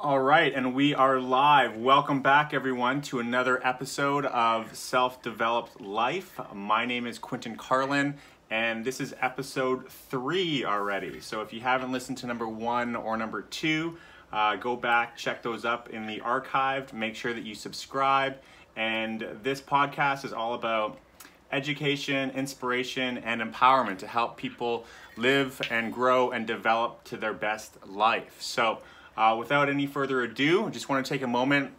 All right, and we are live. Welcome back, everyone, to another episode of Self-Developed Life. My name is Quinton Carlin, and this is episode 3 already. So if you haven't listened to number 1 or number 2, go back, check those up in the archive. Make sure that you subscribe. And this podcast is all about education, inspiration, and empowerment to help people live and grow and develop to their best life. So without any further ado, I just want to take a moment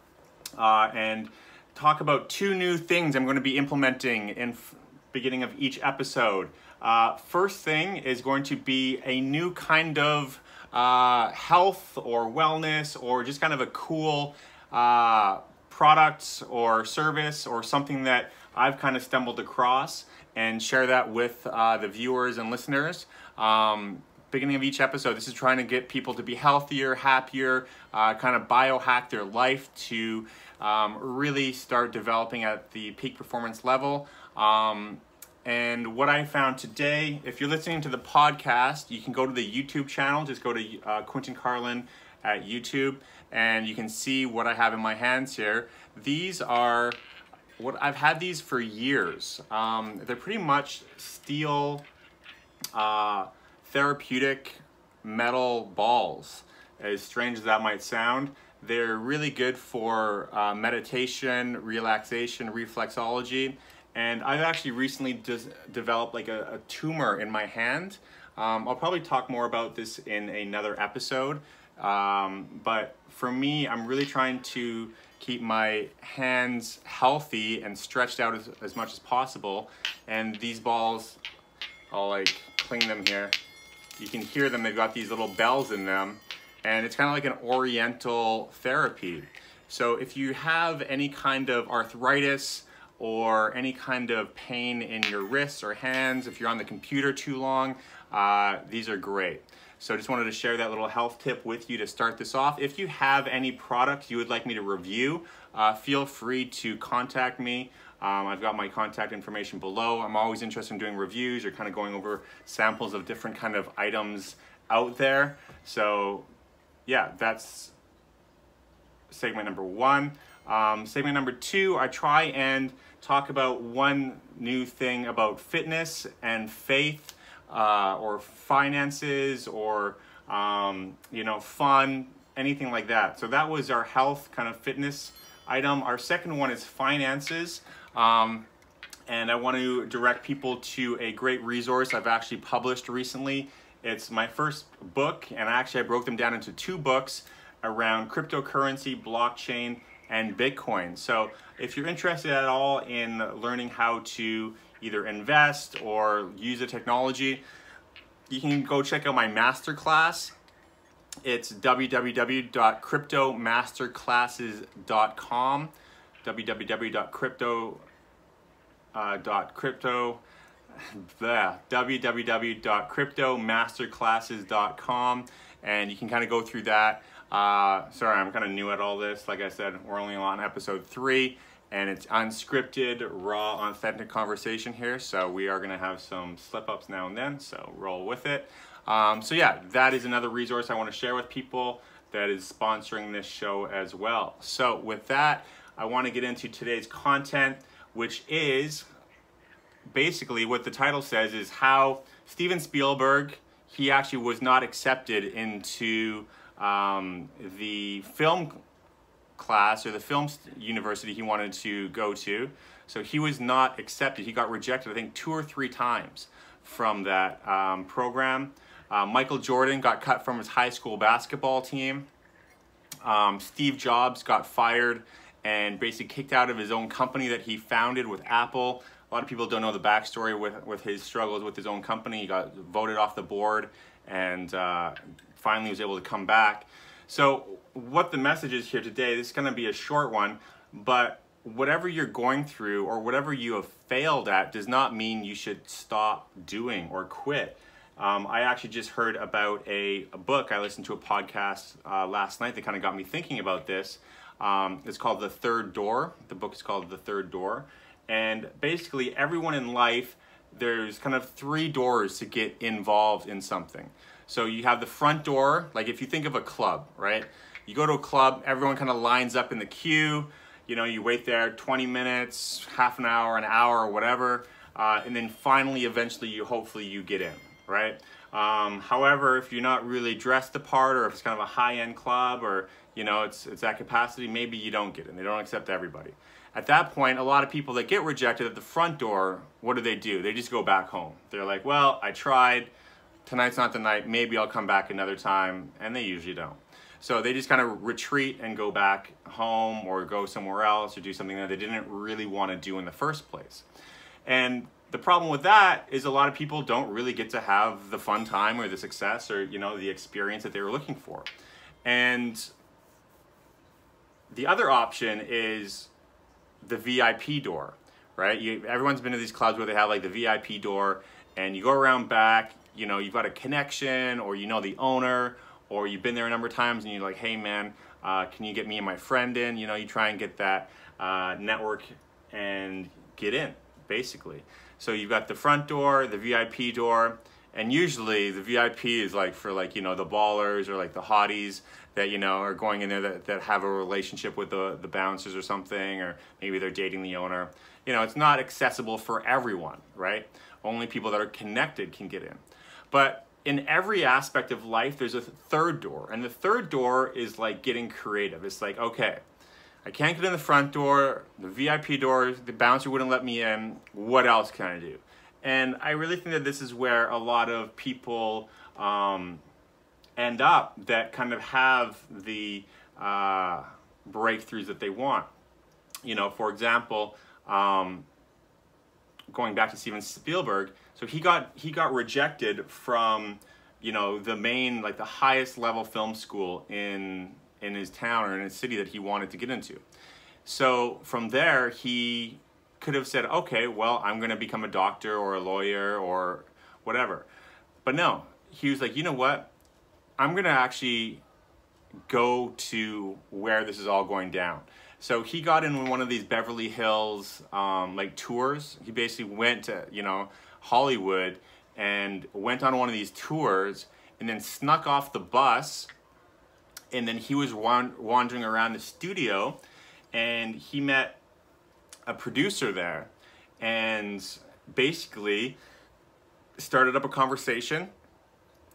and talk about 2 new things I'm going to be implementing in beginning of each episode. First thing is going to be a new kind of health or wellness or just kind of a cool product or service or something that I've kind of stumbled across, and share that with the viewers and listeners. Beginning of each episode, this is trying to get people to be healthier, happier, kind of biohack their life to really start developing at the peak performance level. And what I found today, if you're listening to the podcast, you can go to the YouTube channel. Just go to Quinton Carlin at YouTube, and you can see what I have in my hands here. These are I've had these for years. They're pretty much steel therapeutic metal balls. As strange as that might sound, they're really good for meditation, relaxation, reflexology. And I've actually recently developed like a tumor in my hand. I'll probably talk more about this in another episode. But for me, I'm really trying to keep my hands healthy and stretched out as much as possible. And these balls, I'll like clean them here. You can hear them, they've got these little bells in them. And it's kind of like an oriental therapy. So if you have any kind of arthritis or any kind of pain in your wrists or hands, if you're on the computer too long, these are great. So I just wanted to share that little health tip with you to start this off. If you have any products you would like me to review, feel free to contact me. I've got my contact information below. I'm always interested in doing reviews or kind of going over samples of different kind of items out there. So yeah, that's segment number 1. Segment number 2, I try and talk about one new thing about fitness and faith, or finances, or fun, anything like that. So that was our health kind of fitness item. Our second one is finances, and I want to direct people to a great resource I've actually published recently. It's my first book, and actually I broke them down into 2 books around cryptocurrency, blockchain, and Bitcoin. So if you're interested at all in learning how to either invest or use the technology, you can go check out my masterclass. It's www.cryptomasterclasses.com, www.cryptomasterclasses.com, and you can kind of go through that. Sorry, I'm kind of new at all this. Like I said, we're only on episode 3. And it's unscripted, raw, authentic conversation here. So we are going to have some slip-ups now and then, so roll with it. So yeah, that is another resource I want to share with people that is sponsoring this show as well. So with that, I want to get into today's content, which is basically what the title says is how Steven Spielberg, he actually was not accepted into the film class or the film university he wanted to go to. So he was not accepted. He got rejected, I think, 2 or 3 times from that program. Michael Jordan got cut from his high school basketball team. Steve Jobs got fired and basically kicked out of his own company that he founded with Apple. A lot of people don't know the backstory with his struggles with his own company. He got voted off the board and finally was able to come back. So what the message is here today, this is going to be a short one, but whatever you're going through or whatever you have failed at does not mean you should stop doing or quit. I actually just heard about a book. I listened to a podcast last night that kind of got me thinking about this. It's called The Third Door. The book is called The Third Door. And basically everyone in life, there's kind of 3 doors to get involved in something. So you have the front door, like if you think of a club, right? You go to a club, everyone kind of lines up in the queue, you know, you wait there 20 minutes, half an hour, or whatever, and then finally, eventually, hopefully you get in, right? However, if you're not really dressed the part, or if it's kind of a high-end club, or you know, it's at capacity, maybe you don't get in. They don't accept everybody. At that point, a lot of people that get rejected at the front door, what do? They just go back home. They're like, well, I tried. Tonight's not the night. Maybe I'll come back another time, and they usually don't. So they just kind of retreat and go back home, or go somewhere else, or do something that they didn't really want to do in the first place. And the problem with that is a lot of people don't really get to have the fun time or the success or, you know, the experience that they were looking for. And the other option is the VIP door, right? Everyone's been to these clubs where they have like the VIP door, and you go around back, you know, you've got a connection, or you know the owner, or you've been there a number of times and you're like, hey man, can you get me and my friend in? You know, you try and get that network and get in, basically. So you've got the front door, the VIP door, and usually the VIP is like for like, you know, the ballers or like the hotties that, you know, are going in there that have a relationship with the bouncers or something, or maybe they're dating the owner. You know, it's not accessible for everyone, right? Only people that are connected can get in. But in every aspect of life, there's a third door, and the third door is like getting creative. It's like, okay, I can't get in the front door, the VIP door, the bouncer wouldn't let me in, what else can I do? And I really think that this is where a lot of people end up that kind of have the breakthroughs that they want. You know, for example, going back to Steven Spielberg, so he got rejected from, you know, the main, like the highest level film school in his town or in his city that he wanted to get into. So from there, he could have said, okay, well, I'm going to become a doctor or a lawyer or whatever. But no, he was like, you know what? I'm going to actually go to where this is all going down. So he got in one of these Beverly Hills like tours. He basically went to, you know, Hollywood and went on one of these tours and then snuck off the bus. And then he was wandering around the studio, and he met a producer there and basically started up a conversation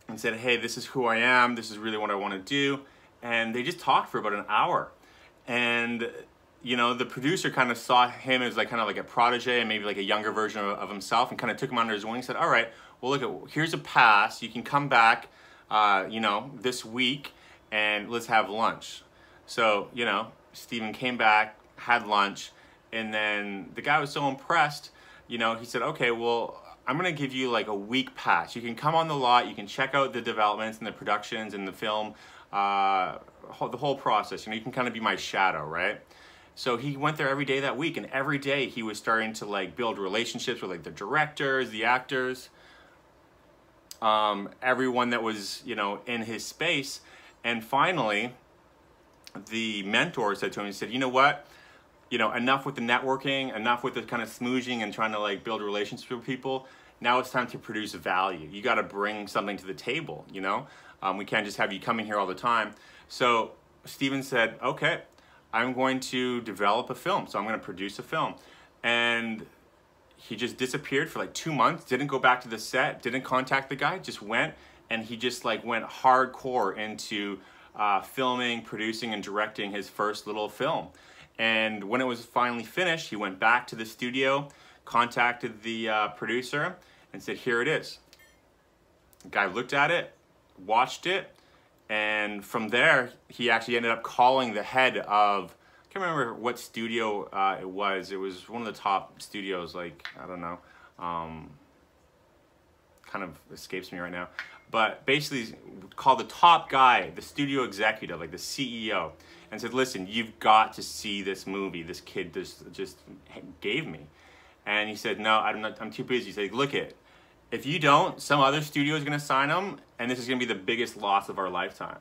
and said, hey, this is who I am. This is really what I want to do. And they just talked for about an hour. And, you know, the producer kind of saw him as like kind of like a protege and maybe like a younger version of himself, and kind of took him under his wing and said, all right, well, look, here's a pass. You can come back, you know, this week, and let's have lunch. So, you know, Steven came back, had lunch, and then the guy was so impressed, you know, he said, okay, well, I'm gonna give you like a week pass. You can come on the lot, you can check out the developments and the productions and the film, the whole process. You know, you can kind of be my shadow, right? So he went there every day that week, and every day he was starting to like build relationships with like the directors, the actors, everyone that was, you know, in his space. And finally, the mentor said to him, he said, you know what? You know, enough with the networking, enough with the kind of smooching and trying to like build relationships with people. Now it's time to produce value. You got to bring something to the table, you know? We can't just have you coming here all the time. So Steven said, okay, I'm going to develop a film. So I'm going to produce a film. And he just disappeared for like 2 months, didn't go back to the set, didn't contact the guy, just went. And he just like went hardcore into filming, producing, and directing his first little film. And when it was finally finished, he went back to the studio, contacted the producer, and said, here it is. The guy looked at it, watched it, and from there, he actually ended up calling the head of, I can't remember what studio it was. It was one of the top studios, like, I don't know, kind of escapes me right now. But basically called the top guy, the studio executive, like the CEO, and said, listen, you've got to see this movie this kid just gave me. And he said, no, I'm too busy. He said, look it, if you don't, some other studio is going to sign him, and this is going to be the biggest loss of our lifetime,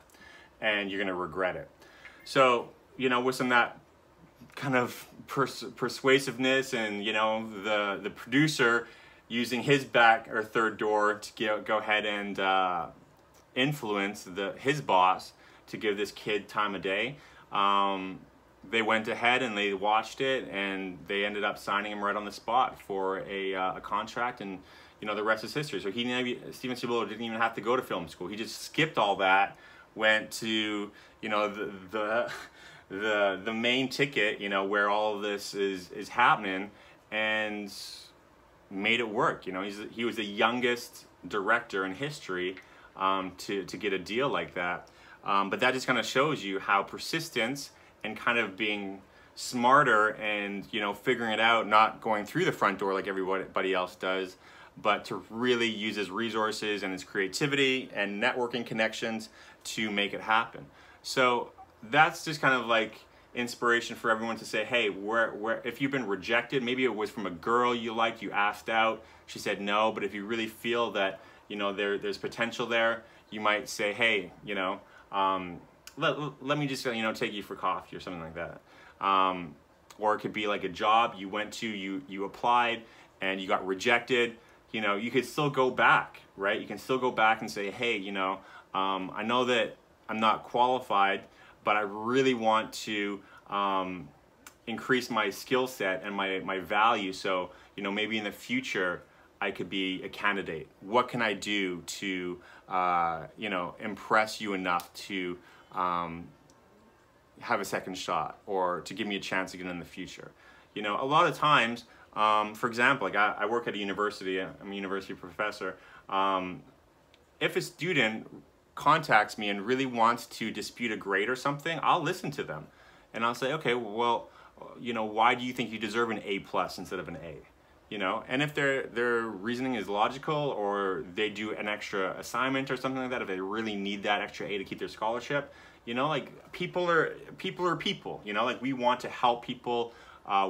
and you're going to regret it. So, you know, with some of that kind of persuasiveness, and, you know, the producer using his back or third door to go ahead and influence his boss to give this kid time of day. They went ahead and they watched it, and they ended up signing him right on the spot for a contract, and you know, the rest is history. So Steven Spielberg didn't even have to go to film school. He just skipped all that, went to, you know, the main ticket, you know, where all of this is happening, and made it work. You know, he was the youngest director in history to get a deal like that. But that just kind of shows you how persistence and kind of being smarter and, you know, figuring it out, not going through the front door like everybody else does, but to really use his resources and his creativity and networking connections to make it happen. So that's just kind of like inspiration for everyone to say, hey, where if you've been rejected, maybe it was from a girl you liked, you asked out, she said no, but if you really feel that, you know, there's potential there, you might say, hey, you know, let me just, you know, take you for coffee or something like that. Or it could be like a job you went to, you applied and you got rejected. You know, you could still go back, right? You can still go back and say, hey, you know, I know that I'm not qualified, but I really want to increase my skill set and my value. So, you know, maybe in the future I could be a candidate. What can I do to, you know, impress you enough to have a second shot, or to give me a chance again in the future? You know, a lot of times, for example, like I work at a university, I'm a university professor. If a student contacts me and really wants to dispute a grade or something, I'll listen to them. And I'll say, okay, well, you know, why do you think you deserve an A+ instead of an A? You know, and if their reasoning is logical, or they do an extra assignment or something like that, if they really need that extra A to keep their scholarship, you know, like people are people, you know, like we want to help people.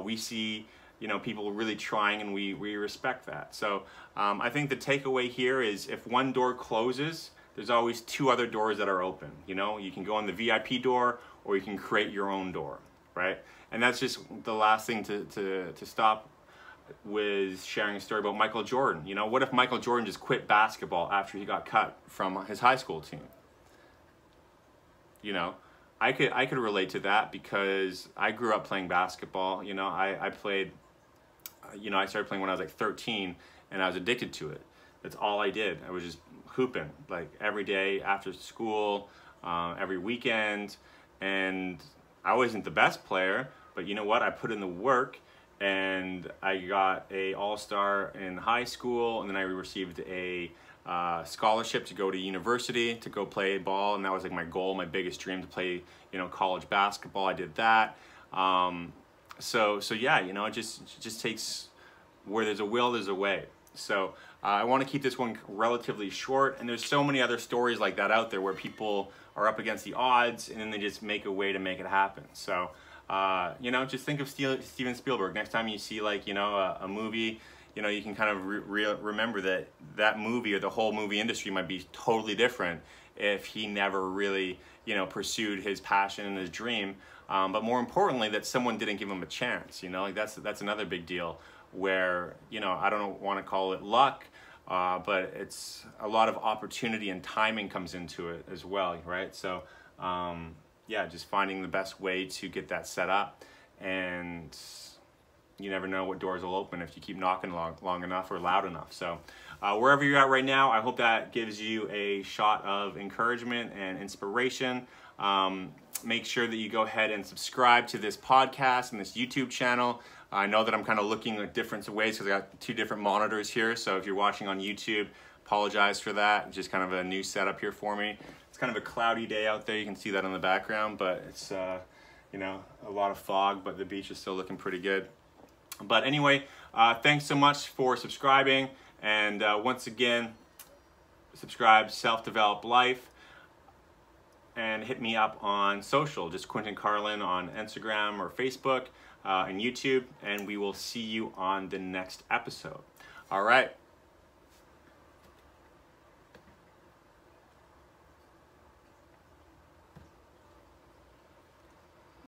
We see, you know, people really trying, and we respect that. So I think the takeaway here is, if one door closes, there's always two other doors that are open. You know, you can go on the VIP door, or you can create your own door, right? And that's just the last thing to stop with sharing a story about Michael Jordan. You know, what if Michael Jordan just quit basketball after he got cut from his high school team? You know, I could relate to that, because I grew up playing basketball. You know, I played, you know, I started playing when I was like 13, and I was addicted to it. That's all I did. I was just hooping, like every day after school, every weekend. And I wasn't the best player, but you know what? I put in the work, and I got a all-star in high school, and then I received a scholarship to go to university to go play ball, and that was like my goal, my biggest dream, to play, you know, college basketball. I did that. So yeah, you know, it just takes, where there's a will, there's a way. So I want to keep this one relatively short, and there's so many other stories like that out there where people are up against the odds, and then they just make a way to make it happen. So you know, just think of Steven Spielberg. Next time you see, like, you know, a movie, you know, you can kind of remember that movie, or the whole movie industry, might be totally different if he never really, you know, pursued his passion and his dream. But more importantly, that someone didn't give him a chance. You know, like that's another big deal, where, you know, I don't want to call it luck, but it's a lot of opportunity and timing comes into it as well, right? So yeah, just finding the best way to get that set up, and you never know what doors will open if you keep knocking long enough or loud enough. So wherever you're at right now, I hope that gives you a shot of encouragement and inspiration. Make sure that you go ahead and subscribe to this podcast and this YouTube channel. I know that I'm kind of looking at different ways, because I got two different monitors here. So if you're watching on YouTube, apologize for that. It's just kind of a new setup here for me. It's kind of a cloudy day out there. You can see that in the background, but it's, you know, a lot of fog, but the beach is still looking pretty good. But anyway, thanks so much for subscribing. And once again, subscribe, Self-Develop Life, and hit me up on social, just Quinton Carlin on Instagram or Facebook and YouTube, and we will see you on the next episode. All right.